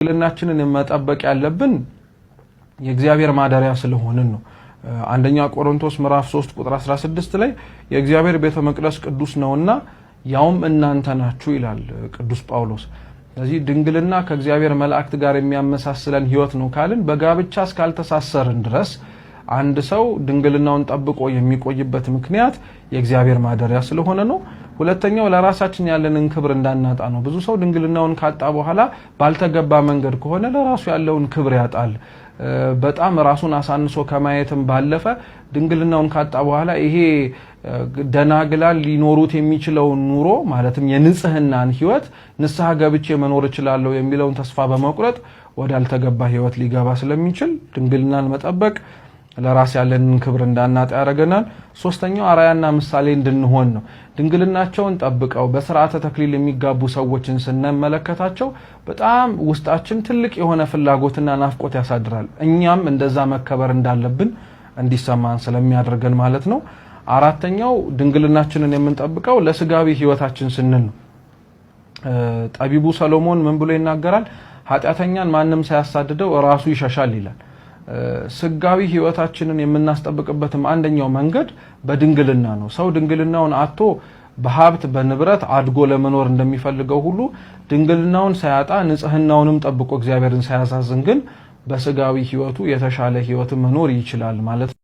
ድንግልናችንን መጠበቅ ያለብን የእግዚአብሔር ማደሪያ ስለሆነን ነው። አንደኛ ቆሮንቶስ ምዕራፍ 3 ቁጥር 16 ላይ የእግዚአብሔር ቤተ መቅደስ ቅዱስ ነውና ያውም እናንተ ናችሁ ይላል ቅዱስ ጳውሎስ። ስለዚህ ድንግልና ከእግዚአብሔር መላእክት ጋር የሚያመሳስለን ህይወት ነው ካልን በጋብቻ እስካልተሳሰርን ድረስ አንድ ሰው ድንግልናውን ጠብቆ የሚቆይበት ምክንያት የእግዚአብሔር ማደሪያ ስለሆነ ነው። ሁለተኛው ለራሳችን ያለንን ክብር እንዳናጣ ነው። ብዙ ሰው ድንግልናውን ካጣ በኋላ ባልተገባ መንገድ ከሆነ ለራሱ ያለውን ክብር ያጣል። በጣም ራሱን አሳንሶ ከማየትም ባለፈ ድንግልናውን ካጣ በኋላ ይሄ ደናግላል ሊኖሩት የሚችለው ኑሮ ማለትም የንጽህናን ህይወት ንስሐ ገብቼ መኖር እችላለሁ የሚለውን ተስፋ በመቁረጥ ወዳልተገባ ህይወት ሊገባ ስለሚችል ድንግልናን መጠበቅ ለራስ ያለንን ክብር እንዳናጣ ያደርገናል። ሶስተኛው አራያና ምሳሌ እንድንሆን ነው። ድንግልናቸውን ጠብቀው በሥርዓተ ተክሊል የሚጋቡ ሰዎችን ስንመለከታቸው በጣም ውስጣችን ትልቅ የሆነ ፍላጎትና ናፍቆት ያሳድራል። እኛም እንደዛ መከበር እንዳለብን እንዲሰማን ስለሚያደርገን ማለት ነው። አራተኛው ድንግልናችንን የምንጠብቀው ለስጋዊ ህይወታችን ስንል ነው። ጠቢቡ ሰሎሞን ምን ብሎ ይናገራል? ኃጢአተኛን ማንም ሳያሳድደው ራሱ ይሸሻል ይላል። ስጋዊ ህይወታችንን የምናስጠብቅበትም አንደኛው መንገድ በድንግልና ነው። ሰው ድንግልናውን አጥቶ በሀብት በንብረት አድጎ ለመኖር እንደሚፈልገው ሁሉ ድንግልናውን ሳያጣ ንጽህናውንም ጠብቆ እግዚአብሔርን ሳያሳዝን ግን በስጋዊ ህይወቱ የተሻለ ህይወት መኖር ይችላል ማለት ነው።